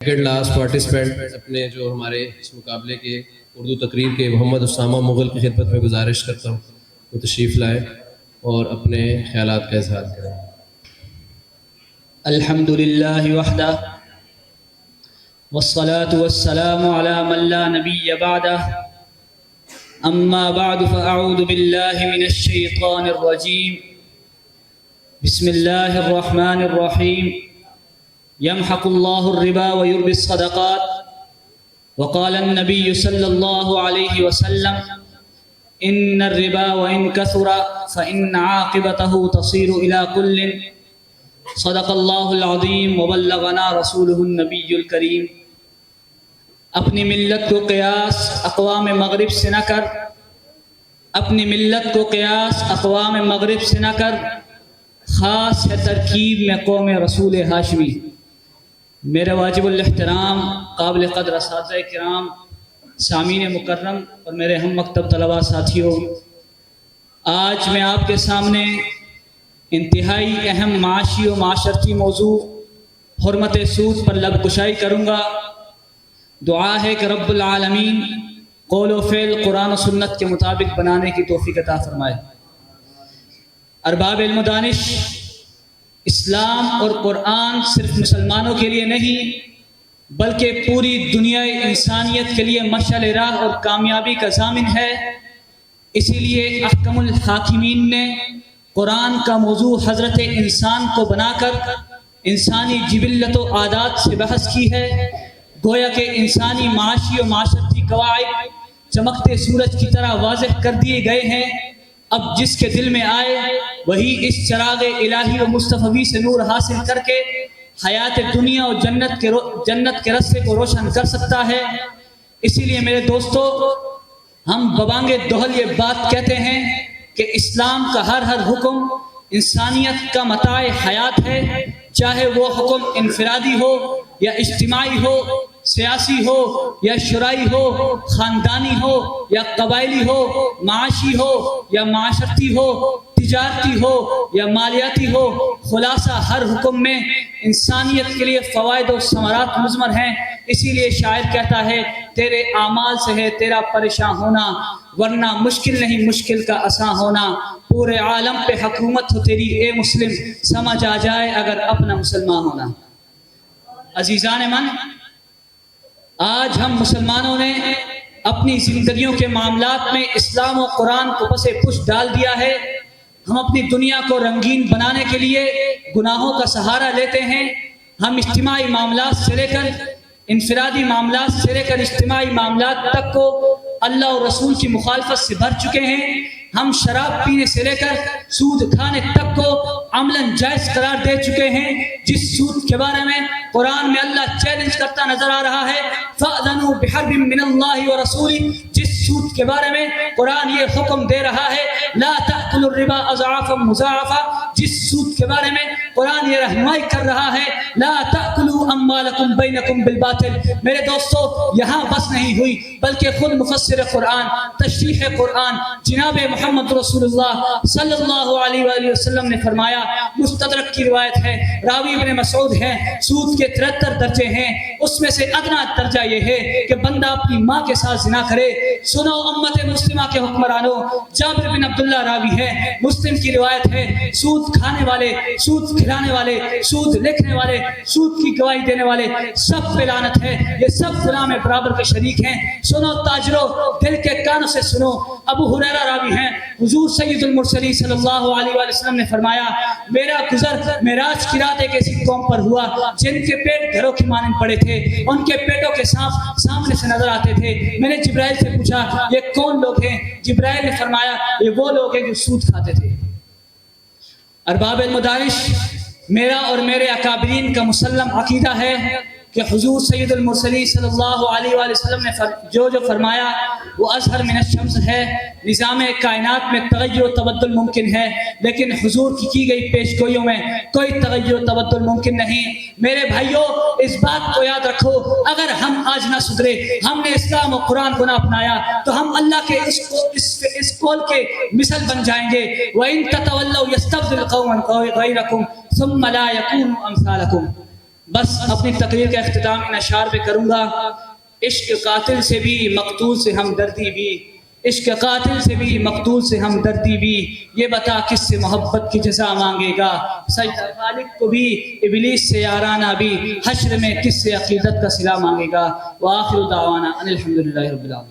Second last participant اپنے جو ہمارے اس مقابلے کے اردو تقریر کے محمد اسامہ مغل کی خدمت میں گزارش کرتا ہوں وہ تشریف لائے اور اپنے خیالات کا اظہار کریں۔ الحمد للہ وحدہ والصلاة والسلام على من لا نبی بعدہ اما بعد فاعوذ باللہ من الشیطان الرجیم بسم اللہ الرحمن الرحیم يمحق الله الربا ويربي الصدقات وقال النبي صلى الله عليه وسلم إن الربا وإن كثر فإن عاقبته تصير إلى كل صدق الله العظيم وبلغنا رسوله النبي الكريم۔ اپنی ملت کو قیاس اقوام مغرب سے نہ کر، اپنی ملت کو قیاس اقوام مغرب سے نہ کر، خاص ہے ترکیب میں قوم رسول ہاشمی۔ میرے واجب الاحترام قابل قدر اساتذہ کرام، سامعین مکرم اور میرے ہم مکتب طلباء ساتھیوں، آج میں آپ کے سامنے انتہائی اہم معاشی و معاشرتی موضوع حرمت سود پر لب کشائی کروں گا۔ دعا ہے کہ رب العالمین قول و فعل قرآن و سنت کے مطابق بنانے کی توفیق عطا فرمائے۔ ارباب علم و دانش، اسلام اور قرآن صرف مسلمانوں کے لیے نہیں بلکہ پوری دنیا انسانیت کے لیے مشعل راہ اور کامیابی کا ضامن ہے۔ اسی لیے احکم الحاکمین نے قرآن کا موضوع حضرت انسان کو بنا کر انسانی جبلت و عادات سے بحث کی ہے۔ گویا کہ انسانی معاشی و معاشرتی قواعد چمکتے سورج کی طرح واضح کر دیے گئے ہیں۔ اب جس کے دل میں آئے وہی اس چراغ الہی و مصطفی سے نور حاصل کر کے حیات دنیا اور جنت کے رستے کو روشن کر سکتا ہے۔ اسی لیے میرے دوستو، ہم ببانگ دہل یہ بات کہتے ہیں کہ اسلام کا ہر حکم انسانیت کا متاع حیات ہے، چاہے وہ حکم انفرادی ہو یا اجتماعی ہو، سیاسی ہو یا شرعی ہو، خاندانی ہو یا قبائلی ہو، معاشی ہو یا معاشرتی ہو، تجارتی ہو یا مالیاتی ہو، خلاصہ ہر حکم میں انسانیت کے لیے فوائد و ثمرات مضمر ہیں۔ اسی لیے شاعر کہتا ہے تیرے اعمال سے ہے تیرا پریشان ہونا، ورنہ مشکل نہیں مشکل کا آسان ہونا۔ پورے عالم پہ حکومت ہو تیری اے مسلم، سمجھ آ جائے اگر اپنا مسلمان ہونا۔ عزیزان من، آج ہم مسلمانوں نے اپنی زندگیوں کے معاملات میں اسلام و قرآن کو پس پش ڈال دیا ہے۔ ہم اپنی دنیا کو رنگین بنانے کے لیے گناہوں کا سہارا لیتے ہیں۔ ہم اجتماعی معاملات سے لے کر انفرادی معاملات سے لے کر اجتماعی معاملات تک کو اللہ اور رسول کی مخالفت سے بھر چکے ہیں۔ ہم شراب پینے سے لے کر سود کھانے تک کو عملاً جائز قرار دے چکے ہیں۔ جس سود کے بارے میں قرآن میں اللہ چیلنج کرتا نظر آ رہا ہے فَأْذَنُوا بِحَرْبٍ مِّنَ اللَّهِ وَرَسُولِهِ، جس سود کے بارے میں قرآن یہ حکم دے رہا ہے لا تأکلوا الربا اضعافا مضاعفا، جس سود کے بارے میں قرآن یہ رہنمائی کر رہا ہے لا تأکلوا اموالکم بینکم بالباطل۔ میرے دوستو، یہاں بس نہیں ہوئی بلکہ خود مفسر قرآن، تشریح قرآن جناب محمد رسول اللہ صلی اللہ علیہ وآلہ وسلم نے فرمایا، مستدرک کی روایت ہے، راوی ابن مسعود ہیں، سود کے 73 درجے ہیں، اس میں سے ادنا درجہ یہ ہے کہ بندہ اپنی ماں کے ساتھ زنا کرے۔ سنو امت مسلمہ کے حکمرانوں، جابر بن عبداللہ راوی ہے، مسلم کی روایت ہے، سود کھانے والے، سود کھلانے والے، سود لکھنے والے، سود کی گواہی دینے والے سب پہ لعنت ہے، یہ سب غلام برابر کے شریک ہیں۔ سنو تاجروں، دل کے کانوں سے سنو، ابو ہریرہ راوی ہیں، حضور سید المرسلین صلی اللہ علیہ وآلہ وسلم نے فرمایا میرا گزر معراج کی رات ایک ایسی قوم پر ہوا جن کے پیٹ گھروں کی مانند پڑے تھے، ان کے پیٹوں کے سانپ سامنے سے نظر آتے تھے۔ میں نے جبرائیل سے پوچھا یہ کون لوگ ہیں؟ جبرائیل نے فرمایا یہ وہ لوگ ہیں جو سود کھاتے تھے۔ ارباب علم و دانش، میرا اور میرے اکابرین کا مسلم عقیدہ ہے کہ حضور سید المرسلین صلی اللہ علیہ وآلہ وسلم نے جو فرمایا وہ اظہر من الشمس ہے۔ نظام کائنات میں تغیر و تبدل ممکن ہے لیکن حضور کی گئی پیش گوئیوں میں کوئی تغیر و تبدل ممکن نہیں۔ میرے بھائیوں، اس بات کو یاد رکھو، اگر ہم آج نہ سدھرے، ہم نے اسلام و قرآن کو نہ اپنایا تو ہم اللہ کے اس قول کے مثل بن جائیں گے وَإِن تَتَوَلَّوْا يَسْتَبْدِلْ قَوْمًا غَيْرَكُمْ ثُمَّ لَا يَكُونُوا أَمْثَالَكُمْ۔ بس اپنی تقریر کا اختتام ان اشعار پہ کروں گا. عشق قاتل سے بھی مقتول سے ہمدردی بھی، عشق قاتل سے بھی مقتول سے ہمدردی بھی، یہ بتا کس سے محبت کی جزا مانگے گا. سجدہ خالق کو بھی ابلیس سے یارانہ بھی، حشر میں کس سے عقیدت کا صلہ مانگے گا. وآخر دعوانا ان الحمدللہ رب العالمین.